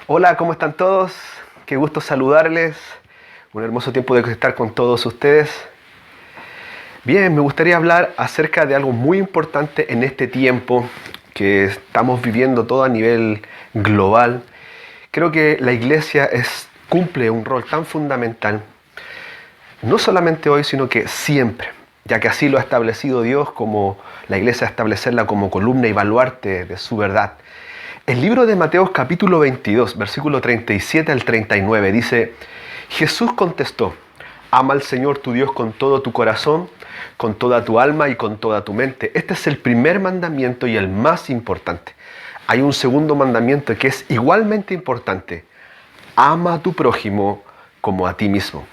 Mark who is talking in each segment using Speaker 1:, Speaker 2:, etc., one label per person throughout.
Speaker 1: Hola, ¿cómo están todos? Qué gusto saludarles. Un hermoso tiempo de estar con todos ustedes. Bien, me gustaría hablar acerca de algo muy importante en este tiempo que estamos viviendo todo a nivel global. Creo que la iglesia cumple un rol tan fundamental, no solamente hoy, sino que siempre, ya que así lo ha establecido Dios, como la iglesia establecerla como columna y baluarte de su verdad. El libro de Mateo capítulo 22, versículo 37 al 39 dice: Jesús contestó: ama al Señor tu Dios con todo tu corazón, con toda tu alma y con toda tu mente. Este es el primer mandamiento y el más importante. Hay un segundo mandamiento que es igualmente importante: ama a tu prójimo como a ti mismo.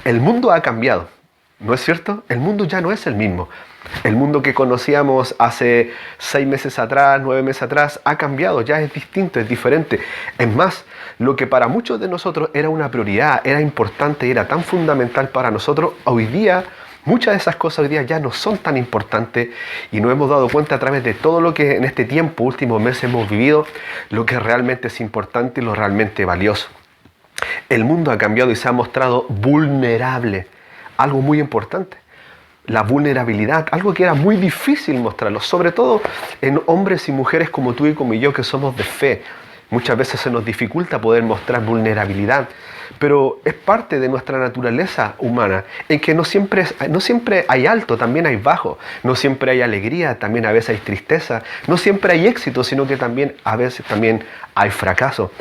Speaker 1: El mundo ha cambiado, ¿no es cierto? El mundo ya no es el mismo. El mundo que conocíamos hace 6 meses atrás, 9 meses atrás, ha cambiado, ya es distinto, es diferente. Es más, lo que para muchos de nosotros era una prioridad, era importante, era tan fundamental para nosotros, hoy día, muchas de esas cosas hoy día ya no son tan importantes y nos hemos dado cuenta a través de todo lo que en este tiempo, últimos meses hemos vivido, lo que realmente es importante y lo realmente valioso. El mundo ha cambiado y se ha mostrado vulnerable, algo muy importante. La vulnerabilidad, algo que era muy difícil mostrarlo, sobre todo en hombres y mujeres como tú y como yo, que somos de fe. Muchas veces se nos dificulta poder mostrar vulnerabilidad, pero es parte de nuestra naturaleza humana, en que no siempre hay alto, también hay bajo, no siempre hay alegría, también a veces hay tristeza, no siempre hay éxito, sino que también a veces también hay fracaso.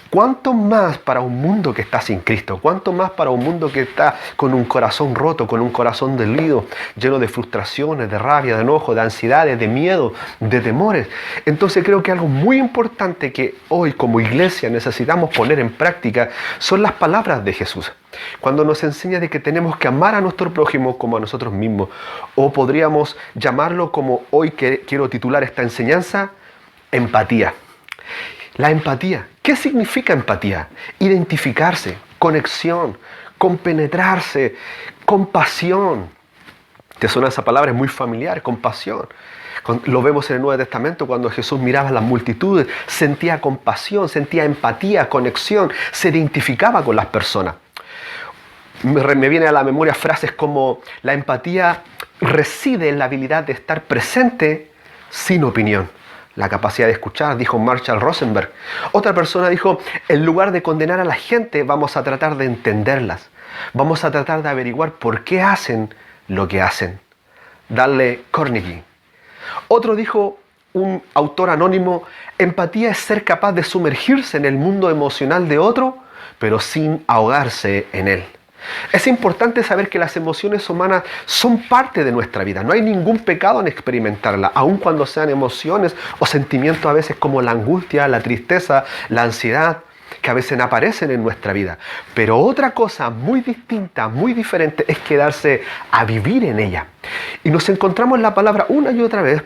Speaker 1: ¿Cuánto más para un mundo que está sin Cristo? ¿Cuánto más para un mundo que está con un corazón roto, con un corazón dolido, lleno de frustraciones, de rabia, de enojo, de ansiedades, de miedo, de temores? Entonces creo que algo muy importante que hoy como iglesia necesitamos poner en práctica son las palabras de Jesús. Cuando nos enseña de que tenemos que amar a nuestro prójimo como a nosotros mismos, o podríamos llamarlo como hoy que quiero titular esta enseñanza, empatía. La empatía. ¿Qué significa empatía? Identificarse, conexión, compenetrarse, compasión. ¿Te suena esa palabra? Es muy familiar, compasión. Lo vemos en el Nuevo Testamento cuando Jesús miraba a las multitudes, sentía compasión, sentía empatía, conexión, se identificaba con las personas. Me vienen a la memoria frases como: la empatía reside en la habilidad de estar presente sin opinión. La capacidad de escuchar, dijo Marshall Rosenberg. Otra persona dijo: en lugar de condenar a la gente, vamos a tratar de entenderlas. Vamos a tratar de averiguar por qué hacen lo que hacen. Dale Carnegie. Otro dijo, un autor anónimo: empatía es ser capaz de sumergirse en el mundo emocional de otro, pero sin ahogarse en él. Es importante saber que las emociones humanas son parte de nuestra vida. No hay ningún pecado en experimentarlas, aun cuando sean emociones o sentimientos a veces como la angustia, la tristeza, la ansiedad, que a veces aparecen en nuestra vida. Pero otra cosa muy distinta, muy diferente, es quedarse a vivir en ella. Y nos encontramos en la palabra una y otra vez,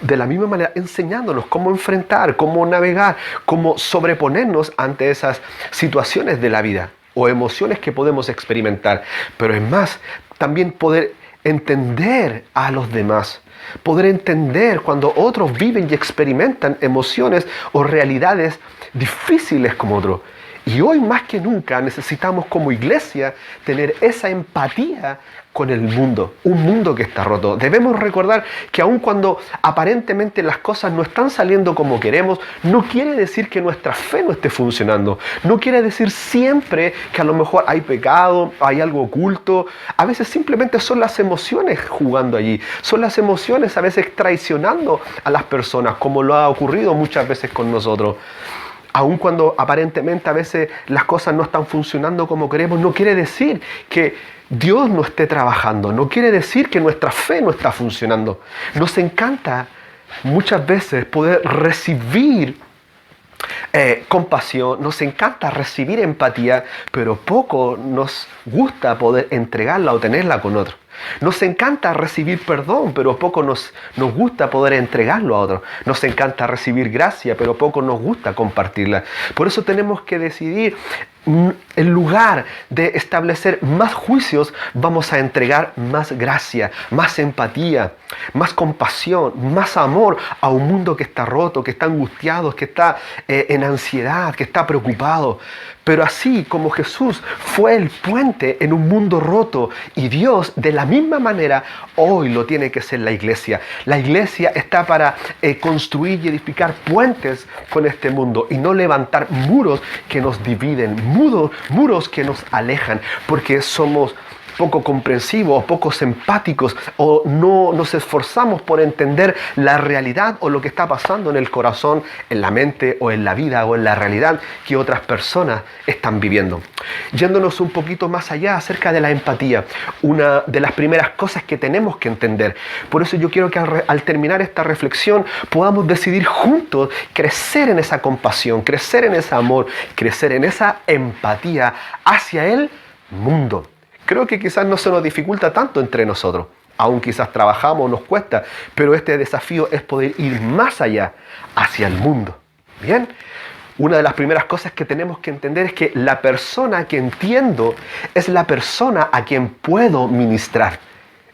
Speaker 1: de la misma manera, enseñándonos cómo enfrentar, cómo navegar, cómo sobreponernos ante esas situaciones de la vida o emociones que podemos experimentar. Pero es más, también poder entender a los demás, poder entender cuando otros viven y experimentan emociones o realidades difíciles como otros. Y hoy más que nunca necesitamos como iglesia tener esa empatía con el mundo, un mundo que está roto. Debemos recordar que aun cuando aparentemente las cosas no están saliendo como queremos, no quiere decir que nuestra fe no esté funcionando. No quiere decir siempre que a lo mejor hay pecado, hay algo oculto. A veces simplemente son las emociones jugando allí. Son las emociones a veces traicionando a las personas, como lo ha ocurrido muchas veces con nosotros. Aun cuando aparentemente a veces las cosas no están funcionando como queremos, no quiere decir que Dios no esté trabajando, no quiere decir que nuestra fe no está funcionando. Nos encanta muchas veces poder recibir compasión, nos encanta recibir empatía, pero poco nos gusta poder entregarla o tenerla con otros. Nos encanta recibir perdón, pero poco nos gusta poder entregarlo a otros. Nos encanta recibir gracia, pero poco nos gusta compartirla. Por eso tenemos que decidir en lugar de establecer más juicios, vamos a entregar más gracia, más empatía, más compasión, más amor a un mundo que está roto, que está angustiado, que está en ansiedad, que está preocupado. Pero así como Jesús fue el puente en un mundo roto y Dios de la misma manera hoy lo tiene que ser la iglesia. La iglesia está para construir y edificar puentes con este mundo y no levantar muros que nos dividen, muros que nos alejan, porque somos poco comprensivos o poco empáticos o no nos esforzamos por entender la realidad o lo que está pasando en el corazón, en la mente o en la vida o en la realidad que otras personas están viviendo. Yéndonos un poquito más allá acerca de la empatía, una de las primeras cosas que tenemos que entender. Por eso yo quiero que al terminar esta reflexión podamos decidir juntos crecer en esa compasión, crecer en ese amor, crecer en esa empatía hacia el mundo. Creo que quizás no se nos dificulta tanto entre nosotros, aún quizás trabajamos, nos cuesta, pero este desafío es poder ir más allá, hacia el mundo. ¿Bien? Una de las primeras cosas que tenemos que entender es que la persona que entiendo es la persona a quien puedo ministrar.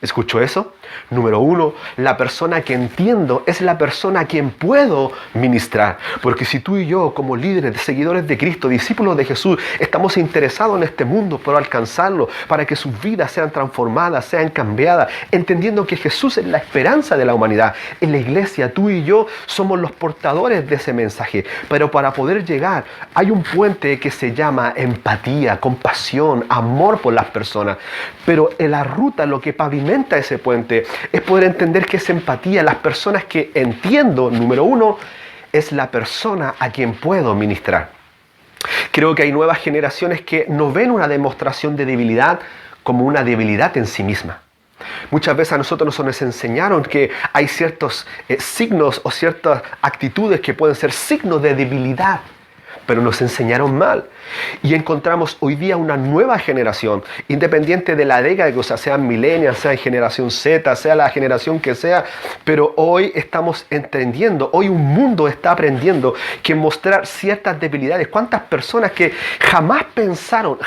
Speaker 1: ¿Escuchó eso? Número 1, la persona que entiendo es la persona a quien puedo ministrar. Porque si tú y yo, como líderes, seguidores de Cristo, discípulos de Jesús, estamos interesados en este mundo por alcanzarlo, para que sus vidas sean transformadas, sean cambiadas, entendiendo que Jesús es la esperanza de la humanidad. En la iglesia, tú y yo somos los portadores de ese mensaje. Pero para poder llegar, hay un puente que se llama empatía, compasión, amor por las personas. Pero en la ruta, lo que pavimenta ese puente es poder entender que es empatía. Las personas que entiendo, número 1, es la persona a quien puedo ministrar. Creo que hay nuevas generaciones que no ven una demostración de debilidad como una debilidad en sí misma. Muchas veces a nosotros nos enseñaron que hay ciertos signos o ciertas actitudes que pueden ser signos de debilidad, pero nos enseñaron mal. Y encontramos hoy día una nueva generación, independiente de la década, que sean millennials, sea generación Z, sea la generación que sea, pero hoy estamos entendiendo, hoy un mundo está aprendiendo que mostrar ciertas debilidades. ¿Cuántas personas que jamás pensaron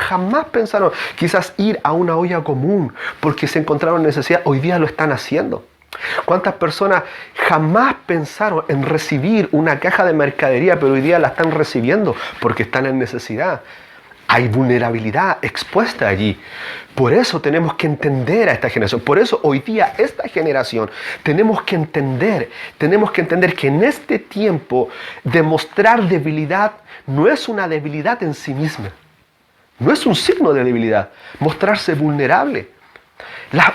Speaker 1: quizás ir a una olla común porque se encontraron necesidad, hoy día lo están haciendo? ¿Cuántas personas jamás pensaron en recibir una caja de mercadería, pero hoy día la están recibiendo porque están en necesidad? Hay vulnerabilidad expuesta allí. Por eso tenemos que entender a esta generación. Por eso hoy día esta generación tenemos que entender que en este tiempo demostrar debilidad no es una debilidad en sí misma. No es un signo de debilidad. Mostrarse vulnerable.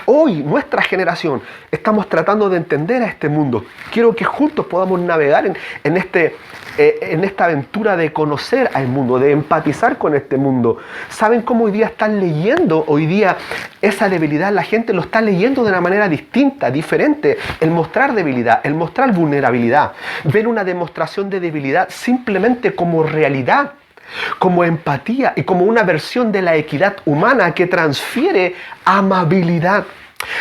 Speaker 1: Hoy, nuestra generación, estamos tratando de entender a este mundo. Quiero que juntos podamos navegar en esta aventura de conocer al mundo, de empatizar con este mundo. ¿Saben cómo hoy día están leyendo? Hoy día esa debilidad, la gente lo está leyendo de una manera distinta, diferente. El mostrar debilidad, el mostrar vulnerabilidad. Ven una demostración de debilidad simplemente como realidad, como empatía y como una versión de la equidad humana que transfiere amabilidad.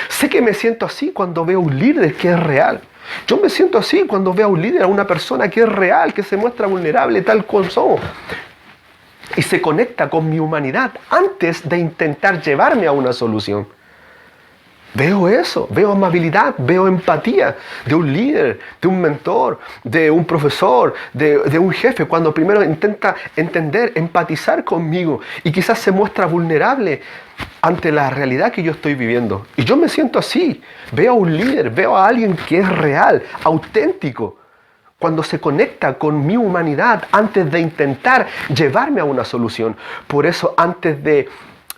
Speaker 1: Sé que me siento así cuando veo un líder que es real. Yo me siento así cuando veo a un líder, a una persona que es real, que se muestra vulnerable tal como somos. Y se conecta con mi humanidad antes de intentar llevarme a una solución. Veo eso, veo amabilidad, veo empatía de un líder, de un mentor, de un profesor, de un jefe, cuando primero intenta entender, empatizar conmigo y quizás se muestra vulnerable ante la realidad que yo estoy viviendo. Y yo me siento así, veo a un líder, veo a alguien que es real, auténtico, cuando se conecta con mi humanidad antes de intentar llevarme a una solución. Por eso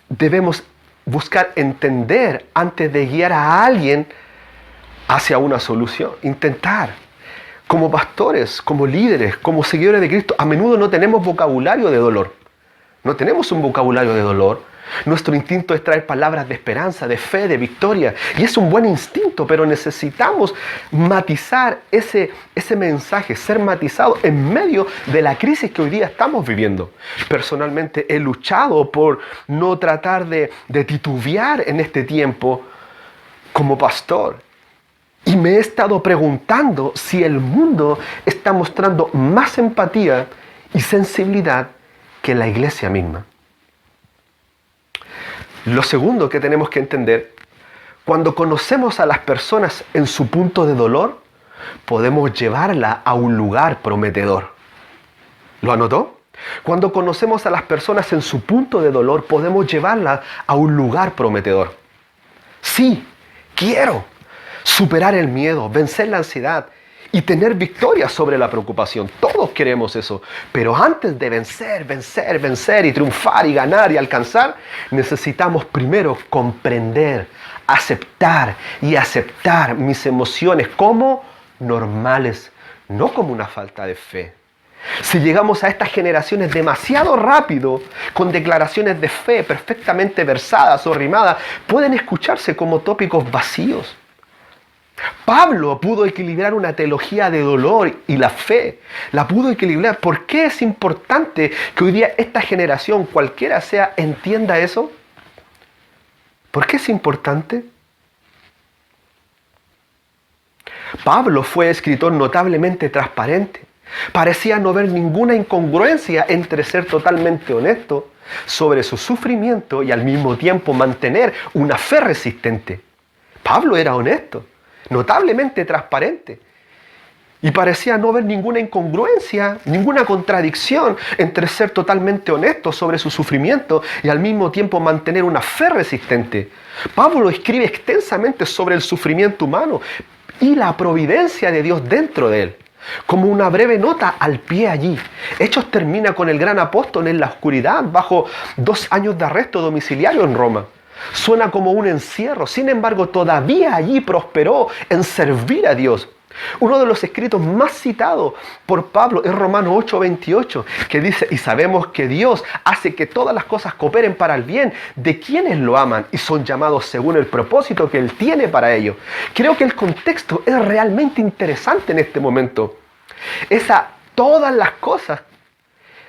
Speaker 1: debemos buscar entender antes de guiar a alguien hacia una solución. Intentar. Como pastores, como líderes, como seguidores de Cristo, a menudo no tenemos vocabulario de dolor. No tenemos un vocabulario de dolor. Nuestro instinto es traer palabras de esperanza, de fe, de victoria. Y es un buen instinto, pero necesitamos matizar ese mensaje, ser matizado en medio de la crisis que hoy día estamos viviendo. Personalmente he luchado por no tratar de titubear en este tiempo como pastor. Y me he estado preguntando si el mundo está mostrando más empatía y sensibilidad que la iglesia misma. Lo segundo que tenemos que entender, cuando conocemos a las personas en su punto de dolor, podemos llevarla a un lugar prometedor. ¿Lo anotó? Cuando conocemos a las personas en su punto de dolor, podemos llevarla a un lugar prometedor. Sí, quiero superar el miedo, vencer la ansiedad y tener victoria sobre la preocupación. Todos queremos eso. Pero antes de vencer y triunfar y ganar y alcanzar, necesitamos primero comprender, aceptar mis emociones como normales, no como una falta de fe. Si llegamos a estas generaciones demasiado rápido, con declaraciones de fe perfectamente versadas o rimadas, pueden escucharse como tópicos vacíos. Pablo pudo equilibrar una teología de dolor y la fe. La pudo equilibrar. ¿Por qué es importante que hoy día esta generación, cualquiera sea, entienda eso? ¿Por qué es importante? Pablo fue escritor notablemente transparente. Parecía no ver ninguna incongruencia entre ser totalmente honesto sobre su sufrimiento y al mismo tiempo mantener una fe resistente. Pablo era honesto, notablemente transparente. Y parecía no ver ninguna incongruencia, ninguna contradicción entre ser totalmente honesto sobre su sufrimiento y al mismo tiempo mantener una fe resistente. Pablo escribe extensamente sobre el sufrimiento humano y la providencia de Dios dentro de él. Como una breve nota al pie allí. Hechos termina con el gran apóstol en la oscuridad, bajo 2 años de arresto domiciliario en Roma. Suena como un encierro, sin embargo todavía allí prosperó en servir a Dios. Uno de los escritos más citados por Pablo es Romanos 8:28, que dice: y sabemos que Dios hace que todas las cosas cooperen para el bien de quienes lo aman y son llamados según el propósito que Él tiene para ellos. Creo que el contexto es realmente interesante en este momento. Todas las cosas.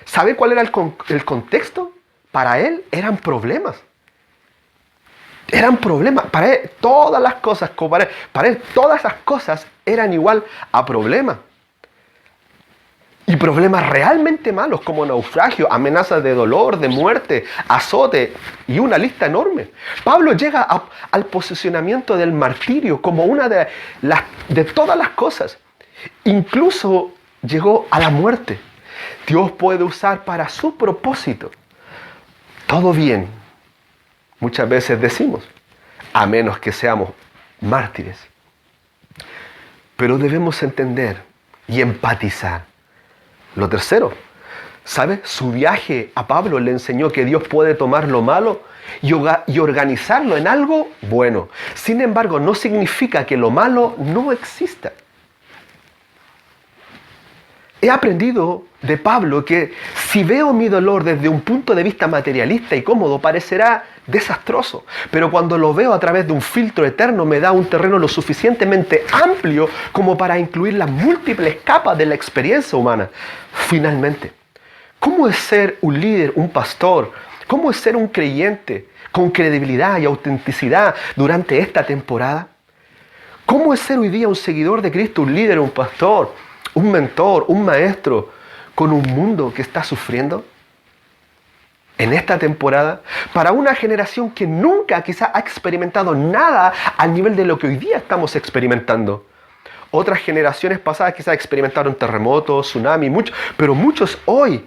Speaker 1: ¿Sabe cuál era el contexto? Para él eran problemas. Eran problemas. Para él todas las cosas, para él todas esas cosas eran igual a problemas. Y problemas realmente malos como naufragio, amenazas de dolor, de muerte, azote y una lista enorme. Pablo llega al posicionamiento del martirio como una de todas las cosas. Incluso llegó a la muerte. Dios puede usar para su propósito todo bien. Muchas veces decimos, a menos que seamos mártires. Pero debemos entender y empatizar. Lo tercero, ¿sabe? Su viaje a Pablo le enseñó que Dios puede tomar lo malo y organizarlo en algo bueno. Sin embargo, no significa que lo malo no exista. He aprendido de Pablo que si veo mi dolor desde un punto de vista materialista y cómodo, parecerá desastroso. Pero cuando lo veo a través de un filtro eterno, me da un terreno lo suficientemente amplio como para incluir las múltiples capas de la experiencia humana. Finalmente, ¿cómo es ser un líder, un pastor? ¿Cómo es ser un creyente con credibilidad y autenticidad durante esta temporada? ¿Cómo es ser hoy día un seguidor de Cristo, un líder, un pastor, un mentor, un maestro, con un mundo que está sufriendo? En esta temporada, para una generación que nunca quizá ha experimentado nada al nivel de lo que hoy día estamos experimentando. Otras generaciones pasadas quizá experimentaron terremotos, tsunamis, pero muchos hoy,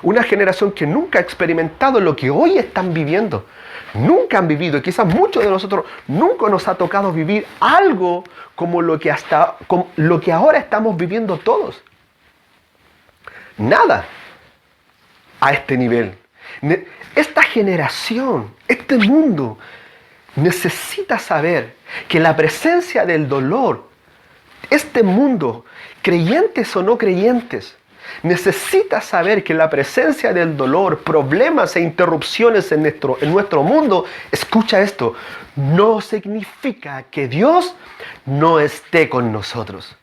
Speaker 1: una generación que nunca ha experimentado lo que hoy están viviendo. Nunca han vivido, y quizás muchos de nosotros nunca nos ha tocado vivir algo como lo que ahora estamos viviendo todos. Nada a este nivel. Esta generación, este mundo, necesita saber que la presencia del dolor, este mundo, creyentes o no creyentes, necesita saber que la presencia del dolor, problemas e interrupciones en nuestro mundo, escucha esto, no significa que Dios no esté con nosotros.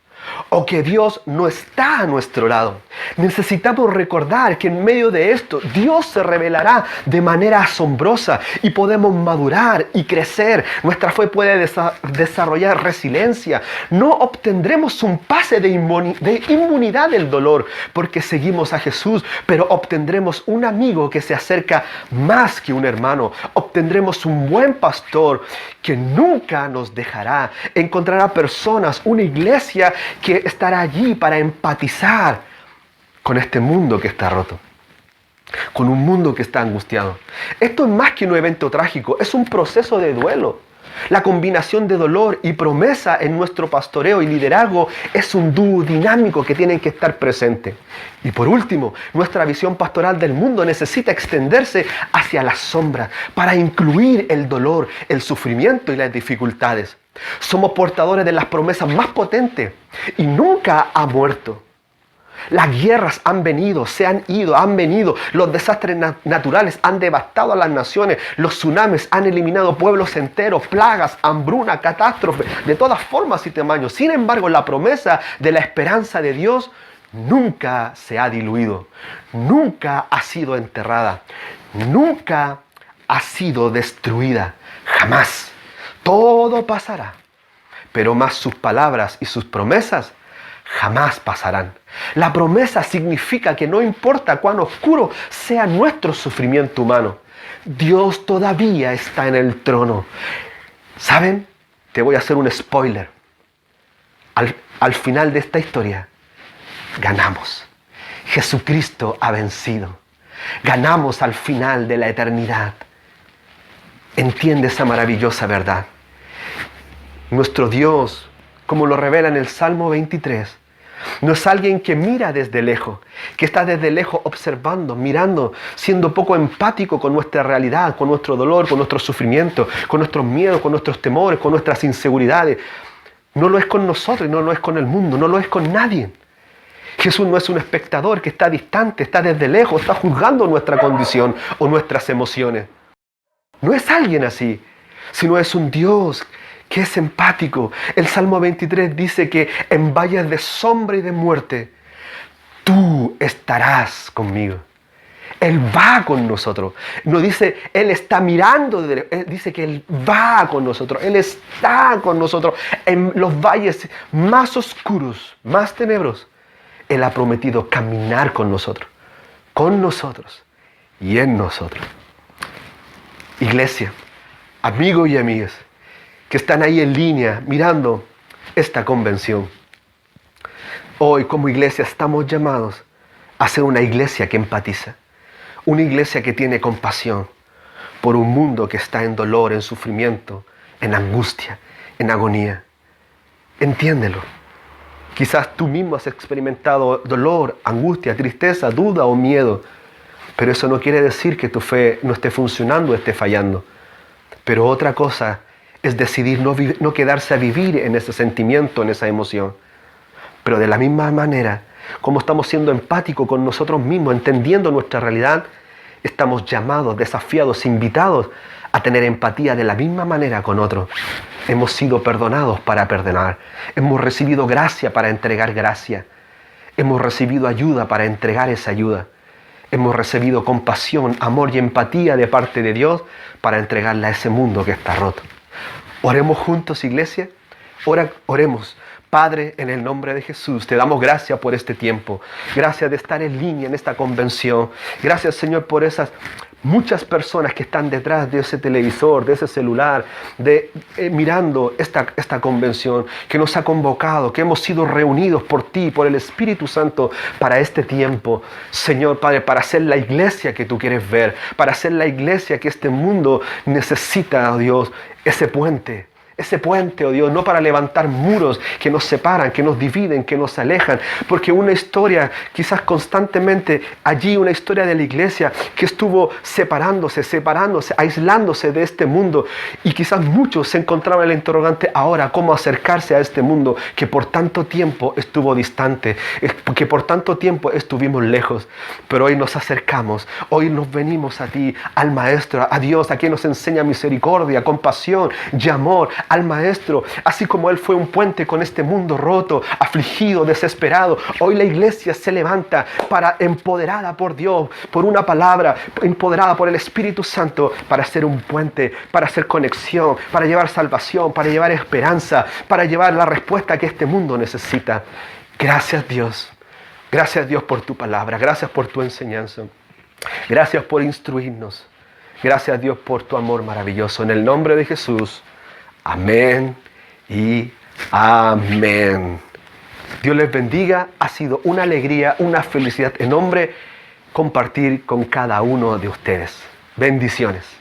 Speaker 1: o que Dios no está a nuestro lado. Necesitamos recordar que en medio de esto Dios se revelará de manera asombrosa y podemos madurar y crecer. Nuestra fe puede desarrollar resiliencia. No obtendremos un pase de inmunidad del dolor porque seguimos a Jesús, pero obtendremos un amigo que se acerca más que un hermano. Obtendremos un buen pastor que nunca nos dejará. Encontrará personas, una iglesia que estará allí para empatizar con este mundo que está roto, con un mundo que está angustiado. Esto es más que un evento trágico, es un proceso de duelo. La combinación de dolor y promesa en nuestro pastoreo y liderazgo es un dúo dinámico que tienen que estar presente. Y por último, nuestra visión pastoral del mundo necesita extenderse hacia las sombras para incluir el dolor, el sufrimiento y las dificultades. Somos portadores de las promesas más potentes y nunca ha muerto. Las guerras han venido, se han ido, han venido. Los desastres naturales han devastado a las naciones. Los tsunamis han eliminado pueblos enteros, plagas, hambruna, catástrofes, de todas formas y tamaños. Sin embargo, la promesa de la esperanza de Dios nunca se ha diluido, nunca ha sido enterrada, nunca ha sido destruida, jamás. Todo pasará, pero más sus palabras y sus promesas jamás pasarán. La promesa significa que no importa cuán oscuro sea nuestro sufrimiento humano, Dios todavía está en el trono. ¿Saben? Te voy a hacer un spoiler. Al final de esta historia, ganamos. Jesucristo ha vencido. Ganamos al final de la eternidad. Entiende esa maravillosa verdad. Nuestro Dios, como lo revela en el Salmo 23, no es alguien que mira desde lejos, que está desde lejos observando, mirando, siendo poco empático con nuestra realidad, con nuestro dolor, con nuestro sufrimiento, con nuestros miedos, con nuestros temores, con nuestras inseguridades. No lo es con nosotros y no lo es con el mundo, no lo es con nadie. Jesús no es un espectador que está distante, está desde lejos, está juzgando nuestra condición o nuestras emociones. No es alguien así, sino es un Dios que es empático. El Salmo 23 dice que en valles de sombra y de muerte, tú estarás conmigo. Él va con nosotros. No dice, Él está mirando, dice que Él va con nosotros. Él está con nosotros en los valles más oscuros, más tenebrosos. Él ha prometido caminar con nosotros y en nosotros. Iglesia, amigos y amigas, que están ahí en línea mirando esta convención. Hoy como iglesia estamos llamados a ser una iglesia que empatiza, una iglesia que tiene compasión por un mundo que está en dolor, en sufrimiento, en angustia, en agonía. Entiéndelo. Quizás tú mismo has experimentado dolor, angustia, tristeza, duda o miedo, pero eso no quiere decir que tu fe no esté funcionando o esté fallando. Pero otra cosa es decidir no quedarse a vivir en ese sentimiento, en esa emoción. Pero de la misma manera, como estamos siendo empáticos con nosotros mismos, entendiendo nuestra realidad, estamos llamados, desafiados, invitados a tener empatía de la misma manera con otros. Hemos sido perdonados para perdonar. Hemos recibido gracia para entregar gracia. Hemos recibido ayuda para entregar esa ayuda. Hemos recibido compasión, amor y empatía de parte de Dios para entregarla a ese mundo que está roto. Oremos juntos, iglesia. Oremos. Padre, en el nombre de Jesús, te damos gracias por este tiempo. Gracias de estar en línea en esta convención. Gracias, Señor, por esas muchas personas que están detrás de ese televisor, de ese celular, mirando esta convención que nos ha convocado, que hemos sido reunidos por ti, por el Espíritu Santo para este tiempo. Señor, Padre, para ser la iglesia que tú quieres ver, para ser la iglesia que este mundo necesita, oh Dios, ese puente, oh Dios, no para levantar muros que nos separan, que nos dividen, que nos alejan, porque una historia, quizás constantemente allí, una historia de la iglesia que estuvo separándose, aislándose de este mundo, y quizás muchos se encontraban el interrogante ahora, cómo acercarse a este mundo que por tanto tiempo estuvo distante, que por tanto tiempo estuvimos lejos, pero hoy nos acercamos, hoy nos venimos a ti, al Maestro, a Dios, a quien nos enseña misericordia, compasión y amor, al Maestro, así como Él fue un puente con este mundo roto, afligido, desesperado. Hoy la iglesia se levanta empoderada por Dios, por una palabra, empoderada por el Espíritu Santo, para ser un puente, para hacer conexión, para llevar salvación, para llevar esperanza, para llevar la respuesta que este mundo necesita. Gracias Dios. Gracias Dios por tu palabra. Gracias por tu enseñanza. Gracias por instruirnos. Gracias Dios por tu amor maravilloso. En el nombre de Jesús. Amén y amén. Dios les bendiga. Ha sido una alegría, una felicidad enorme compartir con cada uno de ustedes. Bendiciones.